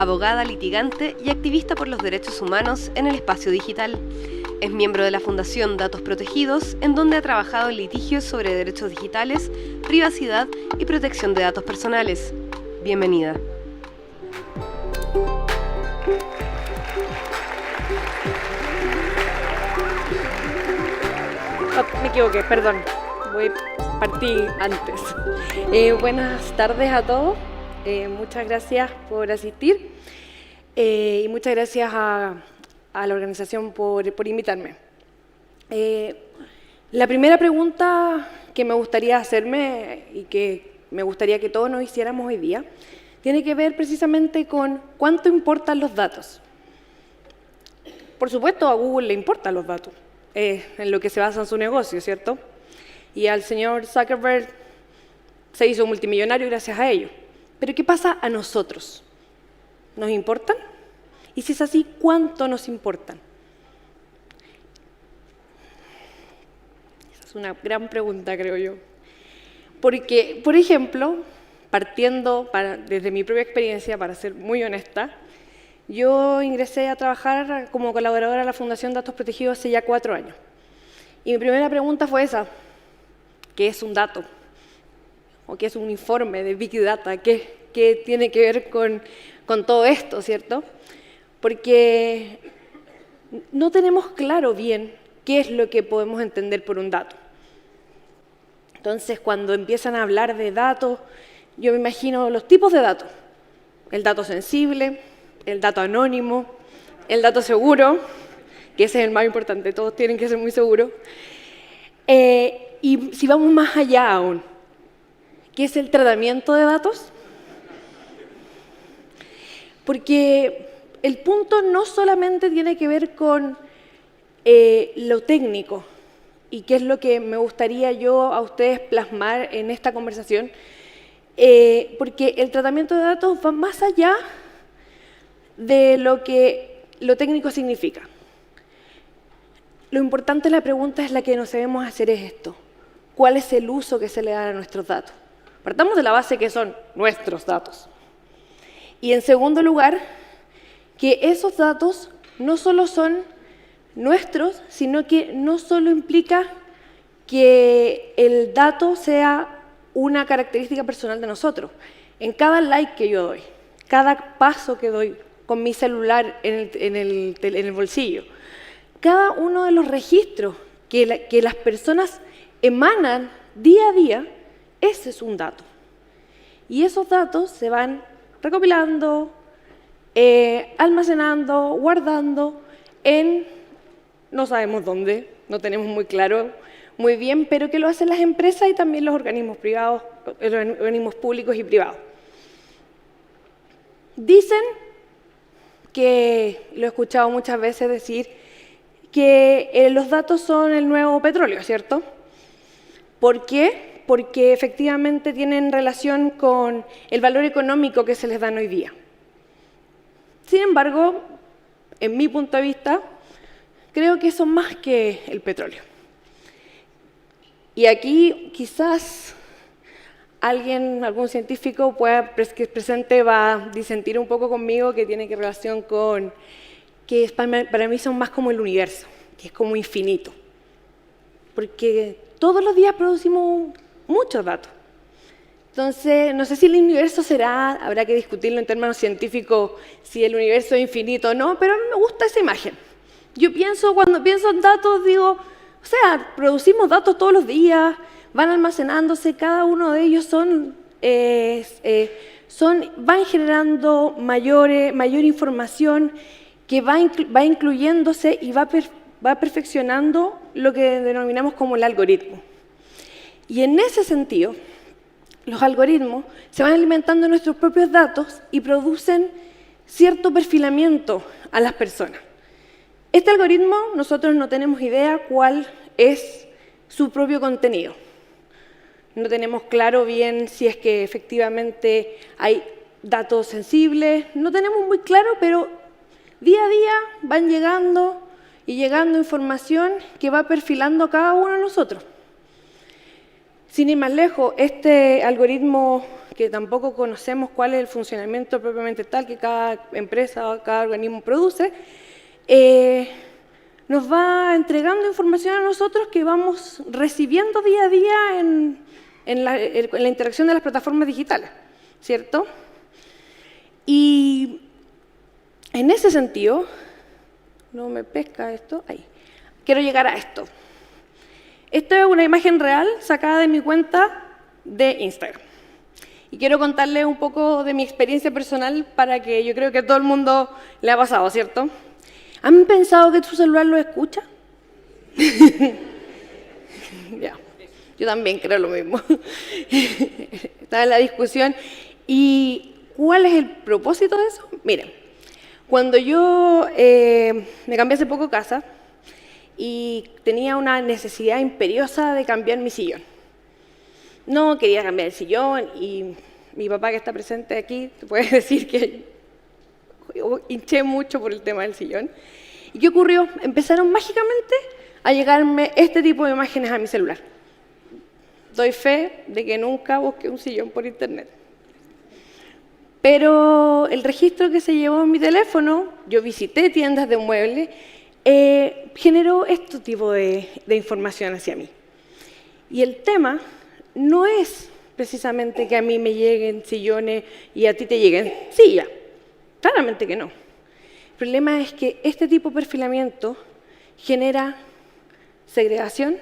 Abogada, litigante y activista por los derechos humanos en el espacio digital. Es miembro de la Fundación Datos Protegidos, en donde ha trabajado en litigios sobre derechos digitales, privacidad y protección de datos personales. Bienvenida. Me equivoqué, perdón. Partí antes. Buenas tardes a todos. Muchas gracias por asistir y muchas gracias a la organización por invitarme. La primera pregunta que me gustaría hacerme y que me gustaría que todos nos hiciéramos hoy día tiene que ver precisamente con cuánto importan los datos. Por supuesto, a Google le importan los datos, en lo que se basa en su negocio, ¿cierto? Y al señor Zuckerberg se hizo multimillonario gracias a ello. Pero ¿qué pasa a nosotros? ¿Nos importan? Y si es así, ¿cuánto nos importan? Esa es una gran pregunta, creo yo. Porque, por ejemplo, partiendo desde mi propia experiencia, para ser muy honesta, yo ingresé a trabajar como colaboradora de la Fundación Datos Protegidos hace ya 4 años. Y mi primera pregunta fue esa: ¿qué es un dato? ¿O qué es un informe de Big Data? ¿Qué tiene que ver con todo esto, cierto? Porque no tenemos claro bien qué es lo que podemos entender por un dato. Entonces, cuando empiezan a hablar de datos, yo me imagino los tipos de datos: el dato sensible, el dato anónimo, el dato seguro, que ese es el más importante, todos tienen que ser muy seguros. Y si vamos más allá aún, ¿qué es el tratamiento de datos? Porque el punto no solamente tiene que ver con lo técnico, y qué es lo que me gustaría yo a ustedes plasmar en esta conversación, porque el tratamiento de datos va más allá de lo que lo técnico significa. Lo importante de la pregunta es la que nos debemos hacer es esto: ¿cuál es el uso que se le da a nuestros datos? Partamos de la base que son nuestros datos. Y en segundo lugar, que esos datos no solo son nuestros, sino que no solo implica que el dato sea una característica personal de nosotros. En cada like que yo doy, cada paso que doy con mi celular en el bolsillo, cada uno de los registros que las personas emanan día a día, ese es un dato. Y esos datos se van recopilando, almacenando, guardando en no sabemos dónde, no tenemos muy claro muy bien, pero que lo hacen las empresas y también los organismos privados, los organismos públicos y privados. Dicen que, lo he escuchado muchas veces decir, que los datos son el nuevo petróleo, ¿cierto? ¿Por qué? Porque efectivamente tienen relación con el valor económico que se les dan hoy día. Sin embargo, en mi punto de vista, creo que son más que el petróleo. Y aquí quizás algún científico que es presente va a disentir un poco conmigo, que tiene relación con que para mí son más como el universo, que es como infinito. Porque todos los días producimos muchos datos. Entonces, no sé si el universo habrá que discutirlo en términos científicos, si el universo es infinito o no, pero a mí me gusta esa imagen. Cuando pienso en datos, digo, producimos datos todos los días, van almacenándose, cada uno de ellos van generando mayor información que va incluyéndose y va perfeccionando lo que denominamos como el algoritmo. Y en ese sentido, los algoritmos se van alimentando de nuestros propios datos y producen cierto perfilamiento a las personas. Este algoritmo, nosotros no tenemos idea cuál es su propio contenido. No tenemos claro bien si es que efectivamente hay datos sensibles, no tenemos muy claro, pero día a día van llegando información que va perfilando a cada uno de nosotros. Sin ir más lejos, este algoritmo que tampoco conocemos cuál es el funcionamiento propiamente tal que cada empresa o cada organismo produce, nos va entregando información a nosotros que vamos recibiendo día a día en la interacción de las plataformas digitales, ¿cierto? Y en ese sentido, no me pesca esto, ahí, quiero llegar a esto. Esto es una imagen real sacada de mi cuenta de Instagram. Y quiero contarles un poco de mi experiencia personal para que yo creo que a todo el mundo le ha pasado, ¿cierto? ¿Han pensado que tu celular lo escucha? Ya, yo también creo lo mismo. Estaba en la discusión. ¿Y cuál es el propósito de eso? Miren, cuando yo me cambié hace poco casa y tenía una necesidad imperiosa de cambiar mi sillón. No quería cambiar el sillón y mi papá que está presente aquí te puede decir que hinché mucho por el tema del sillón. ¿Y qué ocurrió? Empezaron mágicamente a llegarme este tipo de imágenes a mi celular. Doy fe de que nunca busqué un sillón por internet. Pero el registro que se llevó en mi teléfono, yo visité tiendas de muebles, generó este tipo de información hacia mí. Y el tema no es precisamente que a mí me lleguen sillones y a ti te lleguen sillas. Claramente que no. El problema es que este tipo de perfilamiento genera segregación,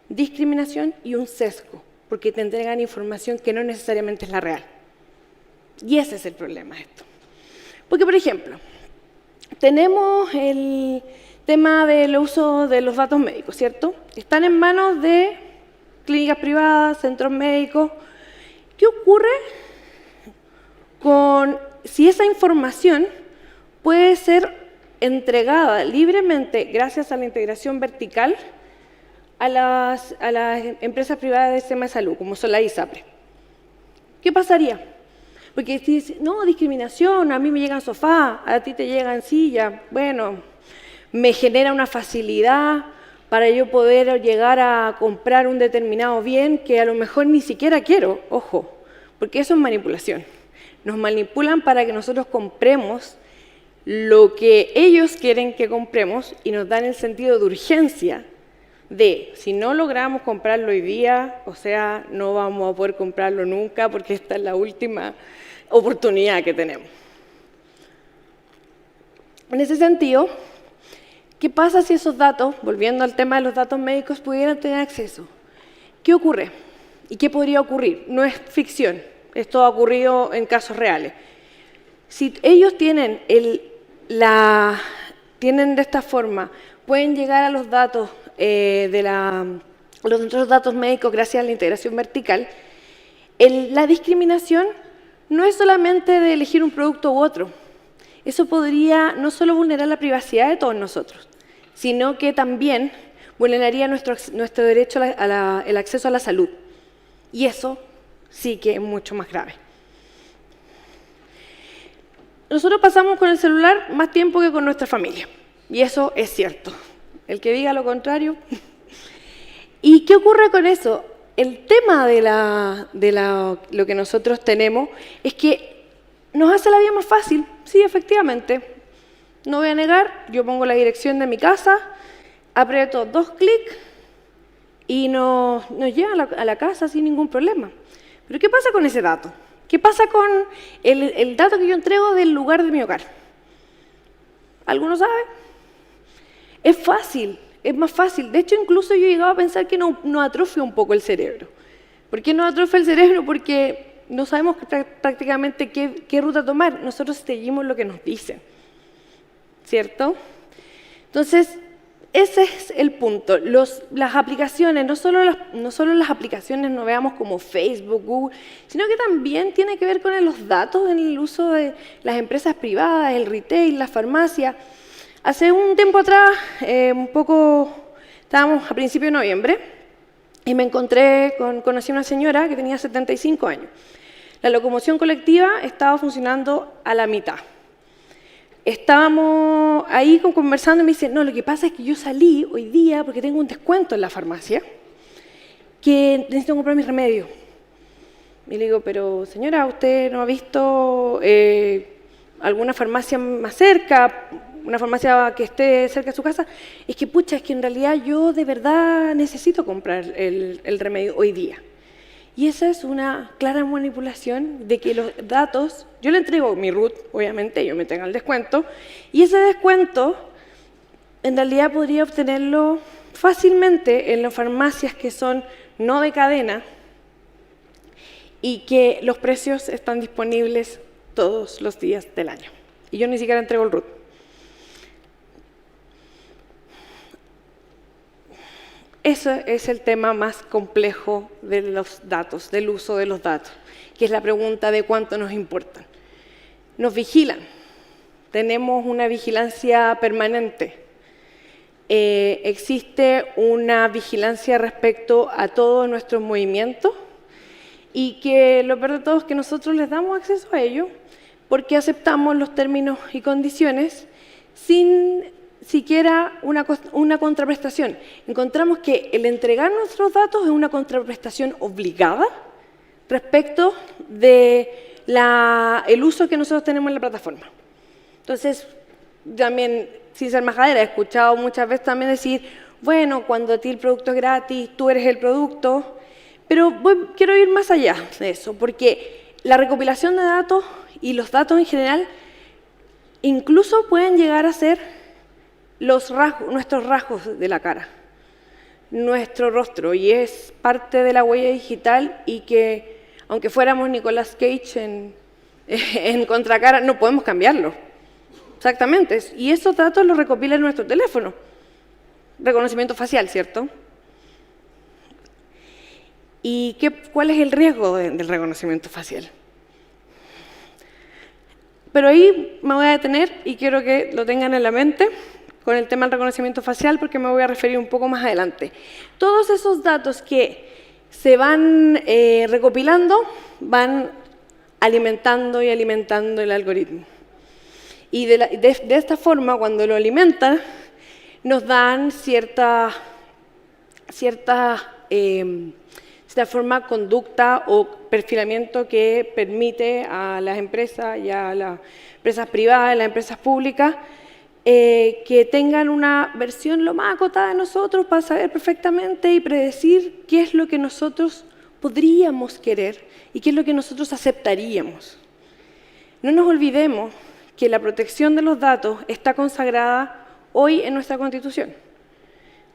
discriminación y un sesgo, porque te entregan información que no necesariamente es la real. Y ese es el problema de esto. Porque, por ejemplo, tenemos el tema del uso de los datos médicos, ¿cierto? Están en manos de clínicas privadas, centros médicos. ¿Qué ocurre con si esa información puede ser entregada libremente gracias a la integración vertical a las empresas privadas de sistema de salud, como son la ISAPRE? ¿Qué pasaría? Porque si dice, no, discriminación, a mí me llegan sofás, a ti te llegan sillas, bueno, me genera una facilidad para yo poder llegar a comprar un determinado bien que a lo mejor ni siquiera quiero, ojo, porque eso es manipulación. Nos manipulan para que nosotros compremos lo que ellos quieren que compremos y nos dan el sentido de urgencia de, si no logramos comprarlo hoy día, o sea, no vamos a poder comprarlo nunca porque esta es la última oportunidad que tenemos. En ese sentido, ¿qué pasa si esos datos, volviendo al tema de los datos médicos, pudieran tener acceso? ¿Qué ocurre? ¿Y qué podría ocurrir? No es ficción, esto ha ocurrido en casos reales. Si ellos tienen tienen de esta forma, pueden llegar a los datos los otros datos médicos gracias a la integración vertical, la discriminación no es solamente de elegir un producto u otro. Eso podría no solo vulnerar la privacidad de todos nosotros, sino que también vulneraría nuestro derecho al acceso a la salud. Y eso sí que es mucho más grave. Nosotros pasamos con el celular más tiempo que con nuestra familia, y eso es cierto. El que diga lo contrario. ¿Y qué ocurre con eso? El tema de lo que nosotros tenemos es que nos hace la vida más fácil. Sí, efectivamente. No voy a negar, yo pongo la dirección de mi casa, aprieto 2 clics y nos lleva a la casa sin ningún problema. Pero ¿qué pasa con ese dato? ¿Qué pasa con el dato que yo entrego del lugar de mi hogar? ¿Alguno sabe? Es fácil, es más fácil. De hecho, incluso yo he llegado a pensar que nos atrofia un poco el cerebro. ¿Por qué nos atrofia el cerebro? Porque no sabemos prácticamente qué ruta tomar. Nosotros seguimos lo que nos dicen, ¿cierto? Entonces, ese es el punto. Las aplicaciones, no solo las aplicaciones nos veamos como Facebook, Google, sino que también tiene que ver con los datos en el uso de las empresas privadas, el retail, la farmacia. Hace un tiempo atrás, estábamos a principios de noviembre, y me conocí a una señora que tenía 75 años. La locomoción colectiva estaba funcionando a la mitad. Estábamos ahí conversando y me dice, no, lo que pasa es que yo salí hoy día porque tengo un descuento en la farmacia que necesito comprar mis remedios. Y le digo, pero señora, ¿usted no ha visto alguna farmacia más cerca, una farmacia que esté cerca de su casa? Es que, pucha, es que en realidad yo de verdad necesito comprar el remedio hoy día. Y esa es una clara manipulación de que los datos, yo le entrego mi RUT, obviamente, yo me tengo el descuento, y ese descuento en realidad podría obtenerlo fácilmente en las farmacias que son no de cadena y que los precios están disponibles todos los días del año. Y yo ni siquiera entrego el RUT. Ese es el tema más complejo de los datos, del uso de los datos, que es la pregunta de cuánto nos importan. Nos vigilan, tenemos una vigilancia permanente. Existe una vigilancia respecto a todos nuestros movimientos y que lo peor de todo es que nosotros les damos acceso a ello porque aceptamos los términos y condiciones sin siquiera una contraprestación. Encontramos que el entregar nuestros datos es una contraprestación obligada respecto del uso que nosotros tenemos en la plataforma. Entonces, también, sin ser majadera, he escuchado muchas veces también decir, bueno, cuando a ti el producto es gratis, tú eres el producto, pero quiero ir más allá de eso, porque la recopilación de datos y los datos en general incluso pueden llegar a ser nuestros rasgos de la cara, nuestro rostro, y es parte de la huella digital y que, aunque fuéramos Nicolas Cage en Contracara, no podemos cambiarlo. Exactamente, y esos datos los recopila en nuestro teléfono. Reconocimiento facial, ¿cierto? ¿Y cuál es el riesgo del reconocimiento facial? Pero ahí me voy a detener y quiero que lo tengan en la mente con el tema del reconocimiento facial porque me voy a referir un poco más adelante. Todos esos datos que se van recopilando van alimentando y alimentando el algoritmo. Y de esta forma, cuando lo alimentan, nos dan cierta forma, conducta o perfilamiento que permite a las empresas y a las empresas privadas, a las empresas públicas, que tengan una versión lo más acotada de nosotros para saber perfectamente y predecir qué es lo que nosotros podríamos querer y qué es lo que nosotros aceptaríamos. No nos olvidemos que la protección de los datos está consagrada hoy en nuestra Constitución.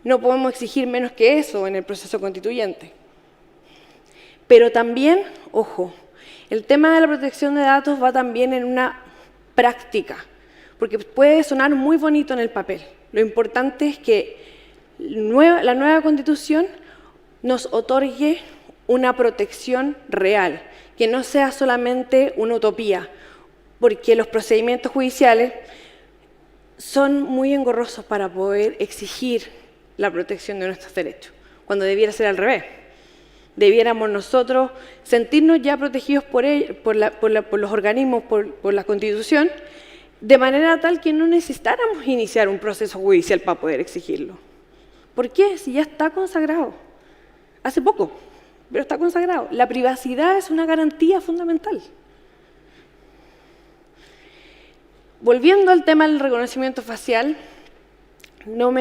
No podemos exigir menos que eso en el proceso constituyente. Pero también, ojo, el tema de la protección de datos va también en una práctica, porque puede sonar muy bonito en el papel. Lo importante es que la nueva Constitución nos otorgue una protección real, que no sea solamente una utopía, porque los procedimientos judiciales son muy engorrosos para poder exigir la protección de nuestros derechos, cuando debiera ser al revés. Debiéramos nosotros sentirnos ya protegidos por los organismos, por la Constitución, de manera tal que no necesitáramos iniciar un proceso judicial para poder exigirlo. ¿Por qué? Si ya está consagrado. Hace poco, pero está consagrado. La privacidad es una garantía fundamental. Volviendo al tema del reconocimiento facial, no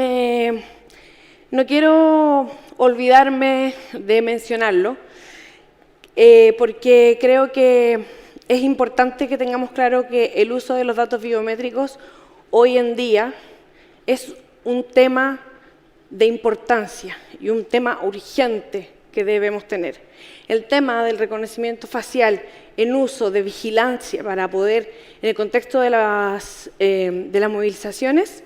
quiero olvidarme de mencionarlo, porque creo que es importante que tengamos claro que el uso de los datos biométricos hoy en día es un tema de importancia y un tema urgente que debemos tener. El tema del reconocimiento facial en uso de vigilancia para poder, en el contexto de las movilizaciones,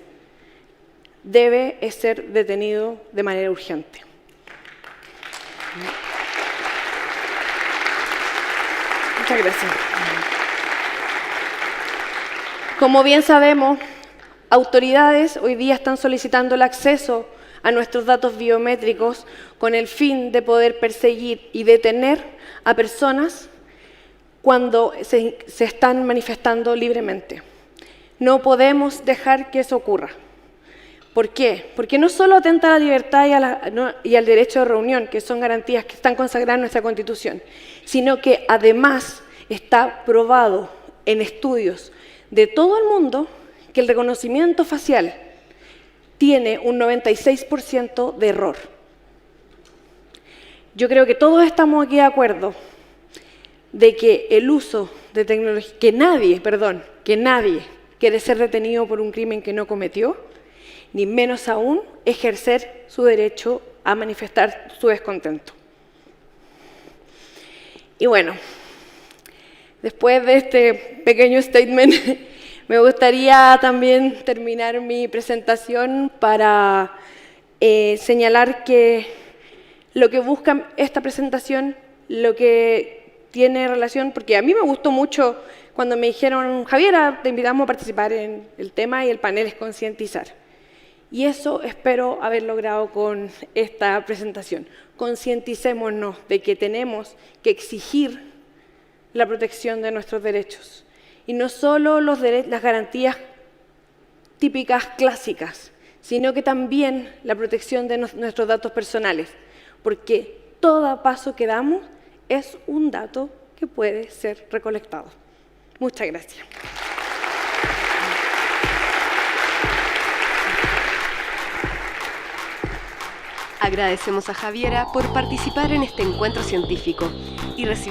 debe ser detenido de manera urgente. Muchas gracias. Como bien sabemos, autoridades hoy día están solicitando el acceso a nuestros datos biométricos con el fin de poder perseguir y detener a personas cuando se están manifestando libremente. No podemos dejar que eso ocurra. ¿Por qué? Porque no solo atenta a la libertad y al derecho de reunión, que son garantías que están consagradas en nuestra Constitución, sino que además está probado en estudios de todo el mundo que el reconocimiento facial tiene un 96% de error. Yo creo que todos estamos aquí de acuerdo de que el uso de tecnología, que nadie quiere ser detenido por un crimen que no cometió, ni menos aún ejercer su derecho a manifestar su descontento. Y bueno, después de este pequeño statement, me gustaría también terminar mi presentación para señalar que lo que busca esta presentación, lo que tiene relación, porque a mí me gustó mucho cuando me dijeron, Javiera, te invitamos a participar en el tema y el panel es concientizar. Y eso espero haber logrado con esta presentación. Concienticémonos de que tenemos que exigir la protección de nuestros derechos. Y no solo las garantías típicas clásicas, sino que también la protección de nuestros datos personales, porque todo paso que damos es un dato que puede ser recolectado. Muchas gracias. Agradecemos a Javiera por participar en este encuentro científico y recibir